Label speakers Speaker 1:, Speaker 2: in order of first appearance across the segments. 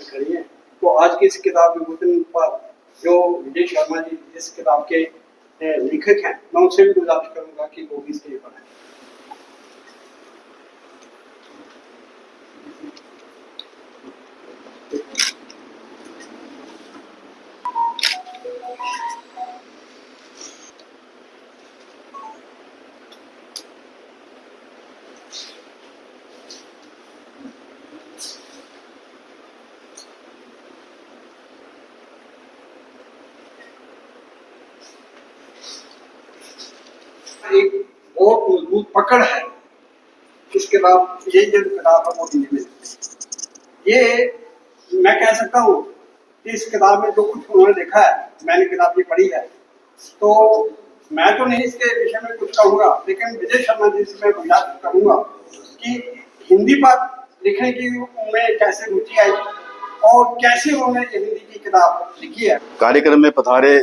Speaker 1: करिए। तो आज की इस किताब विमोचन पर जो विजय शर्मा जी इस किताब के लेखक हैं, मैं उनसे भी गुजारिश करूंगा कि वो भी इसके पढ़ें। एक बहुत मजबूत पकड़ है इस किताब, ये जो किताब है वो हिंदी में, ये मैं कह सकता हूँ कि इस किताब में जो कुछ उन्होंने लिखा है, मैंने किताब ये पढ़ी है, तो मैं तो नहीं इसके विषय में कुछ कहूँगा, लेकिन विजय शर्मा जी से मैं गुजारिश करूँगा कि हिंदी पर लिखने की उन्हें कैसे रुचि आई और कैसे उन्होंने हिंदी की किताब लिखी है।
Speaker 2: कार्यक्रम में पधारे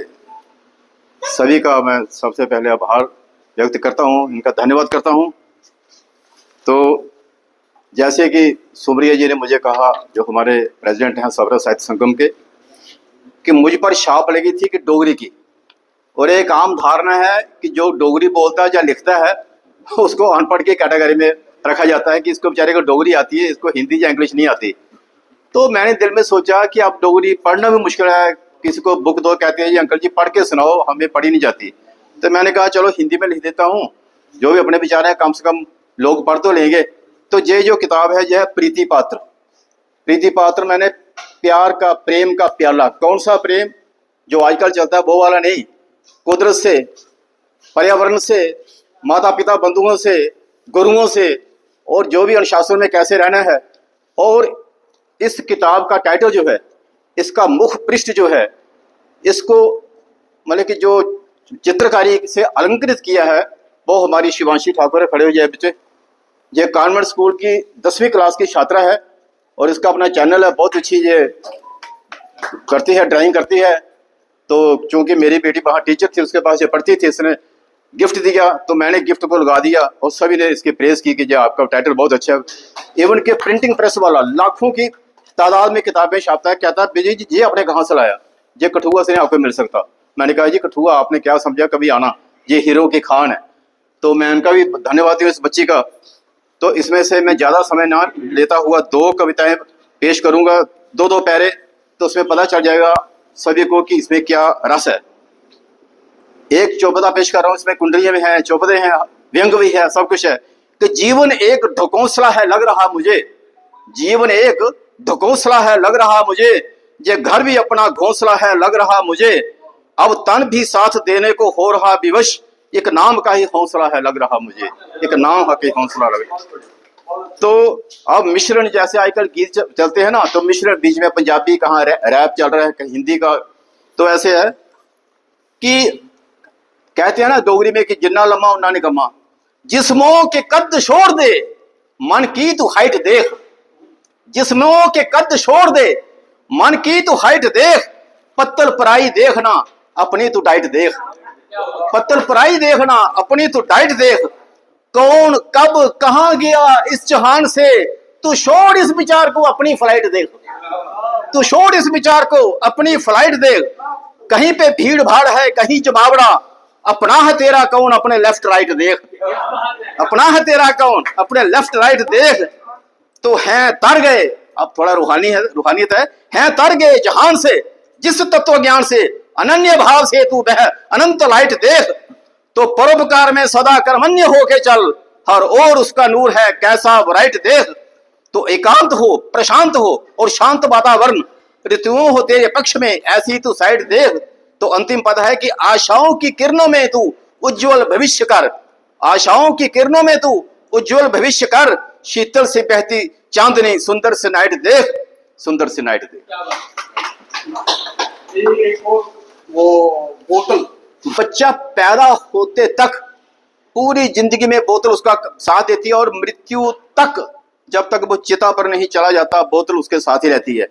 Speaker 2: सभी का मैं सबसे पहले आभार व्यक्त करता हूँ, इनका धन्यवाद करता हूँ। तो जैसे कि सुमरिया जी ने मुझे कहा, जो हमारे प्रेसिडेंट हैं सवरा साहित्य संगम के, कि मुझ पर छाप लगी थी कि डोगरी की, और एक आम धारणा है कि जो डोगरी बोलता है या लिखता है उसको अनपढ़ की कैटेगरी में रखा जाता है कि इसको बेचारे को डोगरी आती है, इसको हिंदी या इंग्लिश नहीं आती। तो मैंने दिल में सोचा कि अब डोगरी पढ़ना भी मुश्किल है, किसी को बुक दो कहते हैं जी अंकल जी पढ़ के सुनाओ, हमें पढ़ी नहीं जाती। तो मैंने कहा चलो हिंदी में लिख देता हूँ, जो भी अपने विचार हैं कम से कम लोग पढ़ तो लेंगे। तो ये जो किताब है यह है प्रीति पात्र। प्रीति पात्र मैंने प्यार का, प्रेम का प्याला। कौन सा प्रेम जो आजकल चलता है वो वाला नहीं, कुदरत से, पर्यावरण से, माता पिता बंधुओं से, गुरुओं से, और जो भी अनुशासन में कैसे रहना है। और इस किताब का टाइटल जो है, इसका मुख पृष्ठ जो है, इसको मतलब कि जो चित्रकारी से अलंकृत किया है वो हमारी शिवांशी ठाकुर है, खड़े हो जाए बच्चे। ये कॉन्वेंट स्कूल की 10वीं क्लास की छात्रा है और इसका अपना चैनल है, बहुत अच्छी ये करती है, ड्राइंग करती है। तो चूंकि मेरी बेटी वहाँ टीचर थी, उसके पास ये पढ़ती थी, इसने गिफ्ट दिया तो मैंने गिफ्ट को लगा दिया और सभी ने इसकी प्रेज की कि जो आपका टाइटल बहुत अच्छा है। इवन के प्रिंटिंग प्रेस वाला लाखों की तादाद में किताबें छापता है, कहता है विजय जी ये आपने कहाँ से लाया, ये कठुआ से नहीं आपको मिल सकता। मैंने कहा जी कठुआ आपने क्या समझा, कभी आना, ये हीरो की खान है। तो मैं उनका भी धन्यवाद हूँ इस बच्ची का। तो इसमें से मैं ज़्यादा समय ना लेता हुआ 2 कविताएं पेश करूंगा, 2 पैरे, तो उसमें पता चल जाएगा सभी को कि इसमें क्या रस है। एक चौपदा पेश कर रहा हूँ, इसमें कुंडलियां भी हैं, चौपदे हैं, व्यंग भी है, सब कुछ है। कि जीवन एक ढकोसला है लग रहा मुझे, जीवन एक ढकोसला है लग रहा मुझे, ये घर भी अपना घोंसला है लग रहा मुझे, अब तन भी साथ देने को हो रहा विवश, एक नाम का ही हौसला है लग रहा मुझे, एक नाम का ही हौसला लग रहा। तो अब मिश्रण जैसे आजकल गीत चलते हैं ना, तो मिश्रण बीच में पंजाबी कहाँ रैप चल रहा है, कहीं हिंदी का। तो ऐसे है कि कहते हैं ना डोगरी में कि जिन्ना लम्मा उन्ना निकम्मा, जिस्मों के कद छोड़ दे मन की तू हाइट देख, जिस्मों के कद छोड़ दे मन की तू हाइट देख, पत्तल पराई देखना अपनी तू डाइट देख, पत्तल पराई देखना अपनी तू डाइट देख, कौन कब कहां गया इस जहान से, तू छोड़ इस विचार को अपनी फ्लाइट देख, तू छोड़ इस विचार को अपनी फ्लाइट देख, कहीं पे भीड़ भाड़ है कहीं जमावड़ा, अपना है तेरा कौन अपने लेफ्ट राइट देख, अपना है तेरा कौन अपने लेफ्ट राइट देख। तो हैं तर गए, अब थोड़ा रूहानियत है तर गए जहान से, जिस तत्व ज्ञान से अनन्य भाव से तू बह अनंत लाइट देख, तो परोपकार में सदा कर्मण्य होके चल, हर ओर उसका नूर है कैसा ब्राइट देख। तो एकांत हो, प्रशांत हो और शांत वातावरण, ऋतुओं हो तेरे पक्ष में ऐसी तू साइड देख। तो अंतिम पद है कि आशाओं की किरणों में तू उज्जवल भविष्य कर, आशाओं की किरणों में तू उज्जवल भविष्य कर, शीतल से बहती चांदनी सुंदर से नाइट देख, सुंदर से नाइट देख।
Speaker 1: वो बोतल,
Speaker 2: बच्चा पैदा होते तक पूरी जिंदगी में बोतल उसका साथ देती है, और मृत्यु तक जब तक वो चिता पर नहीं चला जाता बोतल उसके साथ ही रहती है।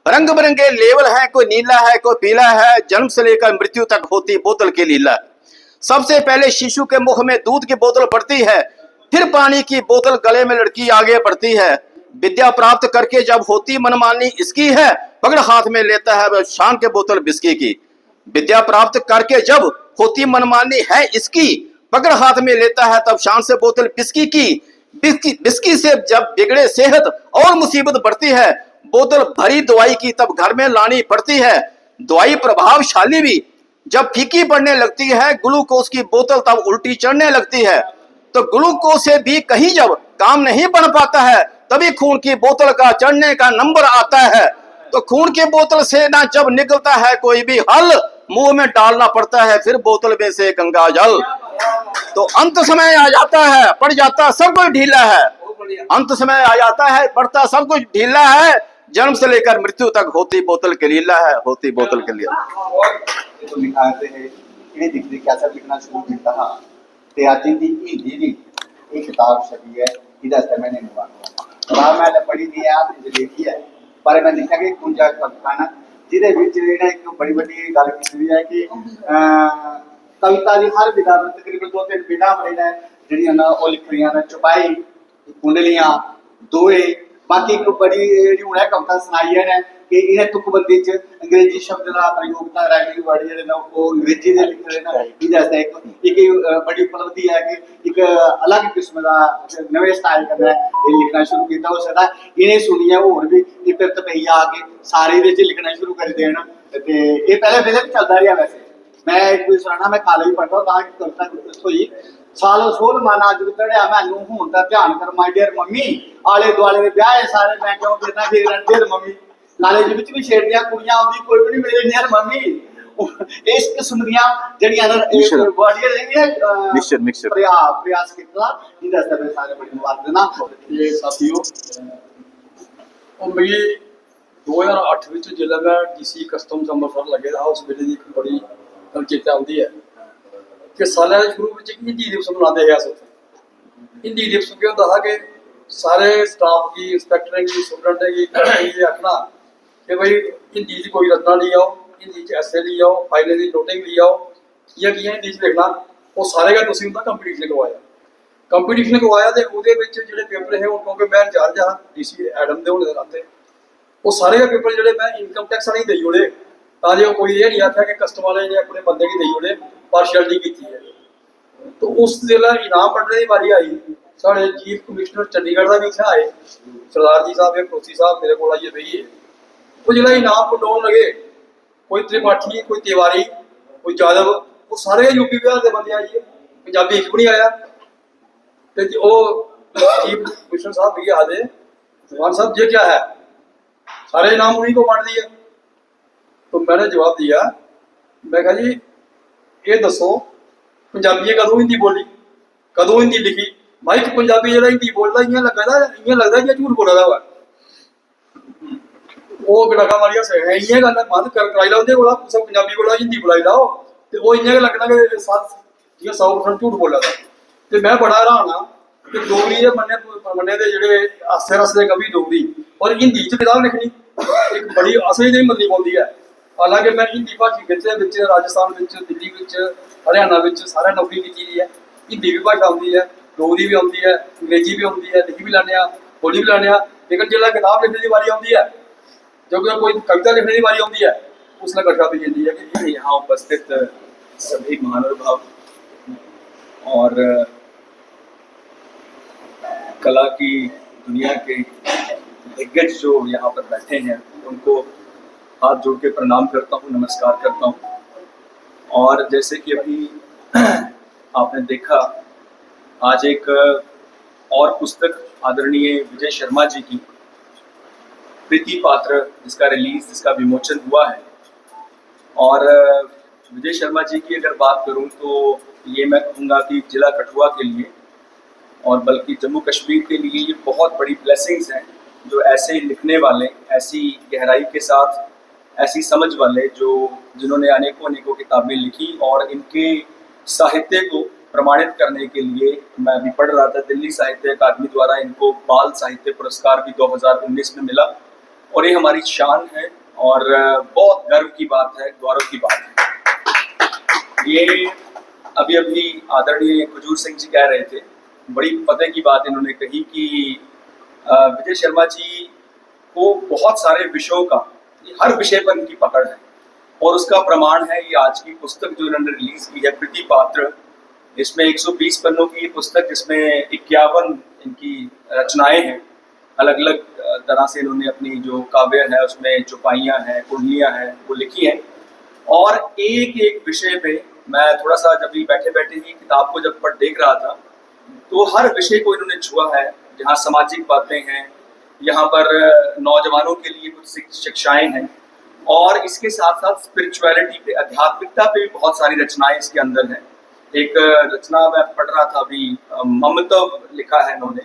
Speaker 2: रंग बिरंगे लेवल है, कोई नीला है कोई पीला है, जन्म से लेकर मृत्यु तक होती बोतल की लीला। सबसे पहले शिशु के मुख में दूध की बोतल पड़ती है, फिर पानी की बोतल गले में लड़की आगे बढ़ती है। विद्या प्राप्त करके जब होती मनमानी इसकी है, पकड़ हाथ में लेता है वह शान के बोतल बिस्की की। विद्या प्राप्त करके जब होती मनमानी है इसकी, पकड़ हाथ में लेता है तब शान से बोतल बिस्की की। बिस्की से जब बिगड़े सेहत और मुसीबत बढ़ती है, बोतल भरी दवाई की तब घर में लानी पड़ती है। दवाई प्रभावशाली भी जब फीकी पड़ने लगती है, ग्लूकोज की बोतल तब उल्टी चढ़ने लगती है। तो ग्लूकोज से भी कहीं जब काम नहीं बन पाता है, तभी खून की बोतल का चढ़ने का नंबर आता है। तो खून की बोतल से ना जब निकलता है कोई भी हल, मुंह में डालना पड़ता है फिर बोतल में से गंगा जल। तो अंत समय आ जाता है, पड़ जाता सब कुछ ढीला है। अंत समय आ जाता है, पड़ता सब कुछ ढीला है। जन्म से लेकर मृत्यु तक होती बोतल के लीला है, होती बोतल के लीला।
Speaker 3: तो लिखाते हैं इन्हें दिखते कैसा लिखना शुरू किया था ते आज दी हिंदी दी एक किताब छपी है इधर से मैंने किताब मैं पढ़ी नहीं है आपने देखी है पर मैं लिखा कि कुंजा कविता ਜਿਹਦੇ ਵਿੱਚ ਜਿਹੜਾ ਇੱਕ ਬੜੀ ਵੱਡੀ ਗੱਲ ਕੀਤੀ ਹੈ ਕਿ ਕਵਿਤਾ ਦੀ ਹਰ ਵਿਧਾ ਵਿੱਚ ਤਕਰੀਬਨ 2-3 ਵਿਧਾ ਬਣੇ ਨੇ ਜਿਹੜੀਆਂ ਨਾ ਉਹ ਲਿਖ ਰਹੀਆਂ ਨੇ ਚੁਪਾਈ ਕੁੰਡਲੀਆਂ ਦੋਏ ਬਾਕੀ ਇੱਕ ਬੜੀ ਜਿਹੜੀ ਹੁਣ ਹੈ ਕਵਿਤਾ ਸੁਣਾਈ ਹੈ ਕਿ ਇਹਨੇ ਤੁਕਬੰਦੀ ਚ ਅੰਗਰੇਜ਼ੀ ਸ਼ਬਦ ਦਾ ਪ੍ਰਯੋਗਤਾ ਰਾਈਟਿੰਗ ਵਰਡ ਜਿਹੜੇ ਨੇ ਉਹ ਅੰਗਰੇਜ਼ੀ ਦੇ ਲਿਖ ਰਹੇ ਨੇ ਇਹਦੇ ਵਾਸਤੇ ਇੱਕ ਬੜੀ ਉਪਲਬਧੀ ਹੈ ਕਿ ਇੱਕ ਅਲੱਗ ਕਿਸਮ ਦਾ ਨਵੇਂ ਸਟਾਈਲ ਕਰਨਾ ਇਹ ਲਿਖਣਾ ਸ਼ੁਰੂ ਕੀਤਾ ਹੋ ਸਕਦਾ ਇਹਨੇ ਸੁਣੀਆ ਹੋਰ ਵੀ ਇਹ ਪਿਰਤ ਪਈ ਆ ਕੇ ਸਾਰੇ ਇਹਦੇ ਚ ਲਿਖਣਾ ਸ਼ੁਰੂ ਕਰ ਦੇਣ ਤੇ ਇਹ ਪਹਿਲੇ ਵੇਲੇ ਚੱਲਦਾ ਰਿਹਾ ਵੈਸੇ ਮੈਂ ਇੱਕ ਵੀ ਸੁਣਾਣਾ ਮੈਂ ਕਾਲਜ ਪੜ੍ਹਦਾ ਤਾਂ ਕਿ ਕਵਿਤਾ ਹੋਈ ਸਾਲੋ ਸੋਲ ਮਾਨਾ ਅੱਜ ਤੜਿਆ ਮੈਨੂੰ ਹੁਣ ਦਾ ਧਿਆਨ ਕਰ ਮਾਈ ਡੀਅਰ ਮੰਮੀ ਆਲੇ ਦੁਆਲੇ ਦੇ ਵਿਆਹ ਸਾਰੇ ਮੈਂ ਕਿਉਂ ਕਿੰਨਾ ਖੇਡ ਰੰਡੇਰ ਮੰਮੀ ਕਾਲਜ ਵਿੱਚ ਵੀ ਛੇੜਦੀਆਂ ਕੁੜੀਆਂ ਆਉਂਦੀ ਕੋਈ ਵੀ ਨਹੀਂ ਮਿਲੇ ਯਾਰ ਮੰਮੀ ਇਸ ਕਿਸਮ ਦੀਆਂ ਜਿਹੜੀਆਂ ਬਾਡੀਆਂ ਨੇ ਮਿਕਸਚਰ ਪ੍ਰਯਾਸ ਕੀਤਾ ਇਹਦਾ ਸਭ ਸਾਰੇ ਬੜੀ ਮੁਬਾਰਕ ਦੇਣਾ
Speaker 4: ਇਹ ਸਾਥੀਓ ਉਹ ਮੇਰੀ 2008 ਵਿੱਚ ਜਦੋਂ ਮੈਂ ਡੀਸੀ ਕਸਟਮਸ ਅੰਮ੍ਰਿਤਸਰ ਲੱਗੇ ਰਹਾ ਉਸ ਵੇਲੇ ਦੀ ਇੱਕ ਬੜੀ ਗੱਲ ਚੇਤੇ ਆਉਂਦੀ ਹੈ ਕਿ ਸਾਲਾਂ ਦੇ ਸ਼ੁਰੂ ਵਿੱਚ ਹਿੰਦੀ ਦਿਵਸ ਮਨਾਉਂਦੇ ਹੈ ਹਿੰਦੀ ਦਿਵਸ ਕਿਉਂ ਹੁੰਦਾ ਕਿ ਸਾਰੇ ਸਟਾਫ की इंस्पेक्टर की स्टूडेंट की ये आखना कि भाई हिंदी की कोई रचना ली आओ हिंदी ऐसे ली आओ फाइलें की नोटिंग ली आओ किया हिंदी लिखना वो सारे का तुम उनका कंपीटिशन करवाया तो वो जो पेपर है क्योंकि मैं इंचार्ज हाँ DC एडम के होने के नाते वो सारे का पेपर जो मैं इनकम टैक्स वाले दई ओड़े ताकि कोई ये नहीं आखिया कि कस्टम वाले ने अपने बंदे की दई ओड़े पार्शियलिटी की है। तो उस जिला इनाम बढ़ने की बारी आई साढ़े चीफ कमिश्नर चंडीगढ़ का भी इतना आए सरदार जी साहब पड़ोसी साहब मेरे को आइए बही है वो जिला इनाम वंडाउन लगे कोई त्रिपाठी कोई तिवारी कोई यादव वो सारे यूपी बिहार के बंदे आइए पंजाबी एक भी नहीं आया तो वो चीफ कमिश्नर साहब भी आते जवान साहब ये क्या है सारे इनाम उन्हीं को बांट दिए। तो मैंने जवाब दिया मैं कहा जी ये दसो पंजाबी कदों हिंदी बोली कदों हिंदी लिखी भाई एक पंजाबी जो हिंदी बोलता इं लगता कि झूठ बोला वा वो गड़का मारिया इं गल मत कराई लो को सब पंजाबी बोला हिंदी बुलाई लाओ तो वो इं लगना कि 100% झूठ बोला था। तो मैं बड़ा हैरान हाँ कि डोगरी के मन्ने के जोड़े आस्ते रस्ते कवि डोगरी और हिंदी च किताब लिखनी एक बड़ी असली नहीं मननी पौंदी है। हालांकि मैं हिंदी भाषी खिते राजस्थान दिल्ली हरियाणा सारे नौकरी की है हिंदी भी भाषा आती है डोगरी भी आती है अंग्रेजी भी आती है लिखी भी लाने बोली भी लाने लेकिन जो किताब लिखने की बारी आती है जो कोई कविता लिखने की बारी आती है उसने कक्षा भी जाती है कि
Speaker 5: यहाँ उपस्थित सभी महानुभाव और कला की दुनिया के दिग्गज जो यहाँ पर बैठे हैं उनको हाथ जोड़ के प्रणाम करता हूँ नमस्कार करता हूँ। और जैसे कि अभी आपने देखा आज एक और पुस्तक आदरणीय विजय शर्मा जी की प्रीति पात्र जिसका रिलीज जिसका विमोचन हुआ है। और विजय शर्मा जी की अगर बात करूं तो ये मैं कहूँगा कि जिला कठुआ के लिए और बल्कि जम्मू कश्मीर के लिए ये बहुत बड़ी ब्लेसिंग्स हैं जो ऐसे लिखने वाले ऐसी गहराई के साथ ऐसी समझ वाले जिन्होंने अनेकों किताबें लिखी और इनके साहित्य को प्रमाणित करने के लिए मैं अभी पढ़ रहा था दिल्ली साहित्य अकादमी द्वारा इनको बाल साहित्य पुरस्कार भी 2019 में मिला और ये हमारी शान है और बहुत गर्व की बात है गौरव की बात है। ये अभी आदरणीय खजूर सिंह जी कह रहे थे बड़ी पते की बात इन्होंने कही कि विजय शर्मा जी को बहुत सारे विषयों का, हर विषय पर इनकी पकड़ है और उसका प्रमाण है ये आज की पुस्तक जो इन्होंने रिलीज की है प्रीति पात्र। इसमें 120 पन्नों की ये पुस्तक, जिसमें 51 इनकी रचनाएं हैं। अलग अलग तरह से इन्होंने अपनी जो काव्य है उसमें चौपाइयाँ हैं, कुंडलियाँ हैं, वो लिखी हैं। और एक एक विषय पे मैं थोड़ा सा जब भी बैठे बैठे ही किताब को जब पढ़ देख रहा था तो हर विषय को इन्होंने छुआ है। जहाँ सामाजिक बातें हैं, यहाँ पर नौजवानों के लिए कुछ शिक्षाएं हैं और इसके साथ साथ स्पिरिचुअलिटी पे, आध्यात्मिकता पे भी बहुत सारी रचनाएं इसके अंदर हैं। एक रचना मैं पढ़ रहा था अभी, ममतव लिखा है इन्होंने,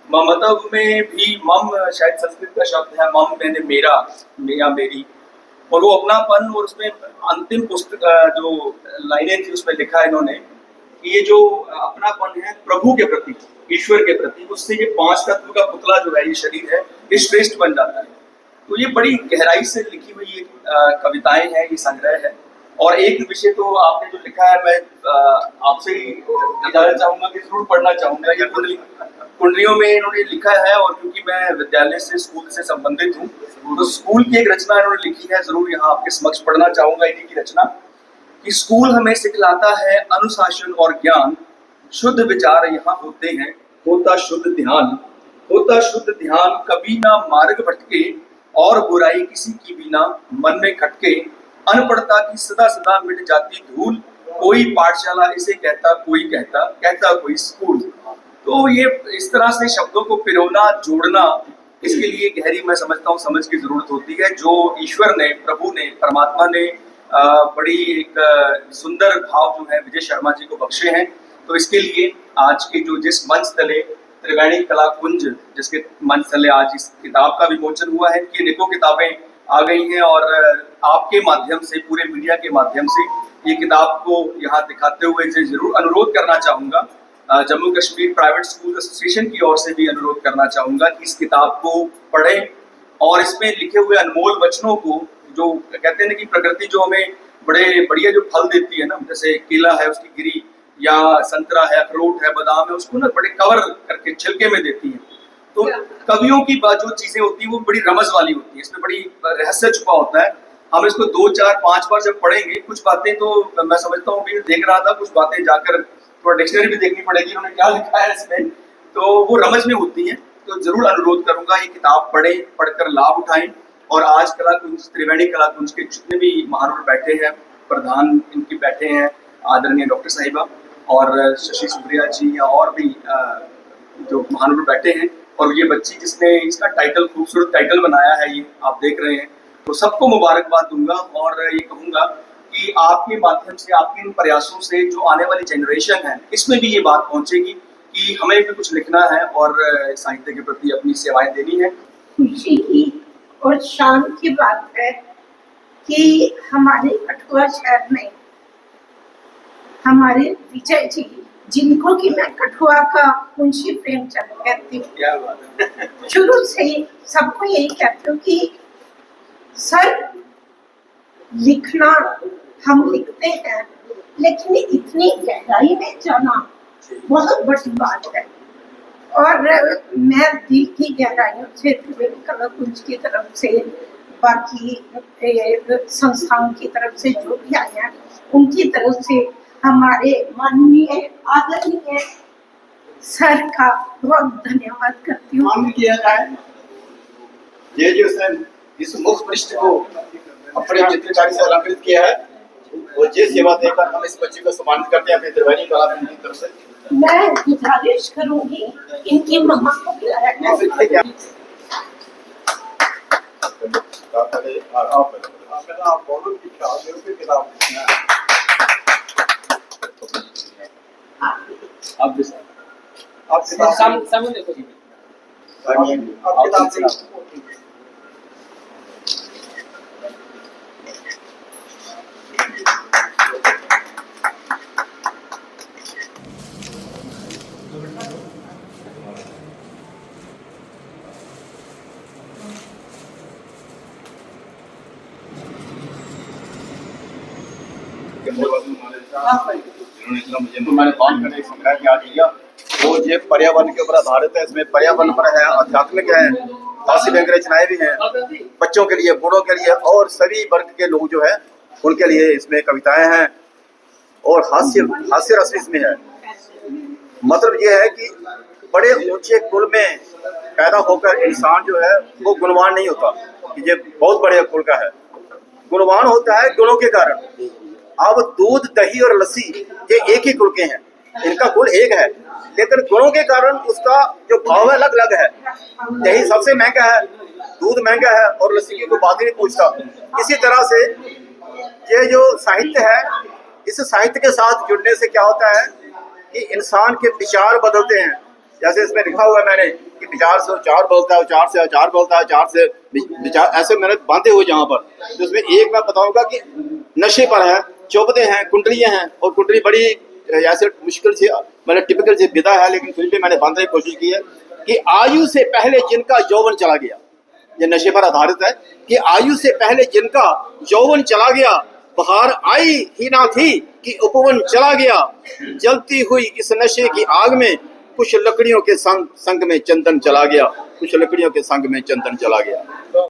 Speaker 5: ममतव में भी मम शायद संस्कृत का शब्द है, मम मैंने मेरा, मेरा मेरी, और वो अपनापन। और उसमें अंतिम पुस्तक जो लाइनें थी उसमें लिखा है इन्होंने कि ये जो अपनापन है प्रभु के प्रति, ईश्वर के प्रति, उससे ये 5 तत्व का पुतला जो है, ये शरीर है, ये श्रेष्ठ बन जाता है। तो ये बड़ी गहराई से लिखी हुई ये कविताएं हैं, ये संग्रह है। और एक विषय तो आपने जो लिखा है, मैं आपसे ही इजाजत चाहूंगा कि जरूर पढ़ना चाहूंगा। ये कुंडलियों में इन्होंने लिखा है और क्योंकि मैं विद्यालय से, स्कूल से संबंधित हूँ तो स्कूल की एक रचना इन्होंने लिखी है, जरूर यहाँ आपके समक्ष पढ़ना चाहूंगा इन्हीं की रचना। कि स्कूल हमें सिखलाता है अनुशासन और ज्ञान, शुद्ध विचार यहाँ होते हैं, होता शुद्ध ध्यान, होता शुद्ध ध्यान, कभी ना मार्ग भटके और बुराई किसी की भी ना मन में खटके, अनपढ़ता की सदा सदा मिट जाती धूल, कोई पाठशाला इसे कहता, कोई कहता, कहता कोई स्कूल। तो ये इस तरह से शब्दों को पिरोना, जोड़ना, इसके लिए गहरी मैं समझता हूँ समझ की जरूरत होती है, जो ईश्वर ने, प्रभु ने, परमात्मा ने बड़ी एक सुंदर भाव जो है विजय शर्मा जी को बख्शे हैं। तो इसके लिए आज के जो जिस मंच तले त्रिवेणी कला कुंज, जिसके मंच तले आज इस किताब का विमोचन हुआ है, कि अनेकों किताबें आ गई हैं और आपके माध्यम से, पूरे मीडिया के माध्यम से ये किताब को यहाँ दिखाते हुए जरूर अनुरोध करना चाहूँगा, Jammu Kashmir private school association की ओर से भी अनुरोध करना चाहूँगा कि इस किताब को पढ़ें और इसमें लिखे हुए अनमोल वचनों को, जो कहते हैं ना कि प्रकृति जो हमें बड़े बढ़िया जो फल देती है ना, जैसे केला है उसकी गिरी, या संतरा है, अखरोट है, बादाम है, उसको ना बड़े कवर करके छिलके में देती है। तो कवियों की जो चीजें होती है वो बड़ी रमज वाली होती है, इसमें बड़ी रहस्य छुपा होता है। हम इसको 2, 4, 5 बार जब पढ़ेंगे, कुछ बातें तो मैं समझता हूँ भी देख रहा था, कुछ बातें जाकर थोड़ा डिक्शनरी भी देखनी पड़ेगी उन्होंने क्या लिखा है इसमें, तो वो रमज में होती है। तो जरूर अनुरोध करूंगा ये किताब पढ़ें, पढ़कर लाभ उठाएं। और आज कला कुंज, त्रिवेणी कला कुंज के जितने भी महानुभाव बैठे हैं, प्रधान इनके बैठे हैं आदरणीय डॉक्टर साहिबा और शशि सुप्रिया जी, या और भी जो महानुभाव बैठे हैं, और ये बच्ची जिसने इसका टाइटल, खूबसूरत टाइटल बनाया है, ये आप देख रहे हैं, तो सबको मुबारकबाद दूंगा। और ये कहूंगा कि आपके माध्यम से, आपके इन प्रयासों से जो आने वाली जनरेशन है, इसमें भी ये बात पहुंचेगी कि हमें भी कुछ लिखना है और साहित्य के प्रति अपनी सेवाएं देनी है।
Speaker 6: खुशी की और शान की बात है कि हमारे कठुआ शहर में हमारे विजय जी, जिनको कि मैं कठुआ का मुंशी प्रेमचंद कहती हूँ,
Speaker 5: क्या बात है।
Speaker 6: शुरू से सबको यही कहती हूँ कि सर लिखना हम लिखते हैं, लेकिन इतनी गहराई में जाना बहुत बड़ी बात है। और मैं दिल की गहराइयों से त्रिवेणी कला कुंज की तरफ से, बाकी संस्थाओं की तरफ से जो भी आए हैं, उनकी तरफ से हमारे माननीय आदरणीय सर का बहुत धन्यवाद करती हूँ।
Speaker 3: मांग किया जाए ये जो उसने इस मुख पृष्ठ को अपने चित्रकारी से अलंकृत किया है, वो ये सेवा देकर हम इस बच्चे को सम्मानित करते हैं अपनी त्रिवेणी कला कुंज की तरफ से।
Speaker 6: मैं गुजारिश करूंगी इनकी मम्मा को बुलाया जाए।
Speaker 1: आप बोलो कि क्या किताब
Speaker 5: आप भी
Speaker 1: आप किताब
Speaker 4: सामने देखो जी।
Speaker 1: आप किताब
Speaker 2: उन्होंने इतना मुझे मैंने बात करने संग्रह किया दिया। तो ये पर्यावरण के ऊपर आधारित है, इसमें पर्यावरण पर है, आध्यात्मिक है, फांसी व्यंग्य रचनाएं भी हैं, बच्चों के लिए, बूढ़ों के लिए और सभी वर्ग के लोग जो है उनके लिए इसमें कविताएं हैं और हास्य रस इसमें है। मतलब ये है कि बड़े ऊंचे कुल में पैदा होकर इंसान जो है वो गुणवान नहीं होता, कि ये बहुत बड़े कुल का है, गुणवान होता है गुणों के कारण। अब दूध, दही और लस्सी ये एक ही कुल के हैं, इनका कुल एक है, लेकिन गुणों के कारण उसका जो भाव है अलग अलग है। दही सबसे महंगा है, दूध महंगा है और लस्सी की कोई बात ही नहीं पूछता। इसी तरह से ये जो साहित्य है, इस साहित्य के साथ जुड़ने से क्या होता है कि इंसान के विचार बदलते हैं। जैसे इसमें लिखा हुआ है मैंने कि विचार से उचार बोलता है, उचार से आचार बोलता है, आचार से विचार, ऐसे मैंने बांधे हुए जहाँ पर। तो उसमें एक मैं बताऊंगा कि नशे पर है, चौपदे हैं, कुंडलियां हैं, और कुंडली बड़ी ऐसे मुश्किल से मतलब टिपिकल से विधा है, लेकिन फिर भी मैंने बांधने की कोशिश की है कि आयु से पहले जिनका यौवन चला गया, ये नशे पर आधारित है कि आयु से पहले जिनका यौवन चला गया, बहार आई ही ना थी कि उपवन चला गया, जलती हुई इस नशे की आग में कुछ लकड़ियों के संग में चंदन चला गया, कुछ लकड़ियों के संग में चंदन चला गया।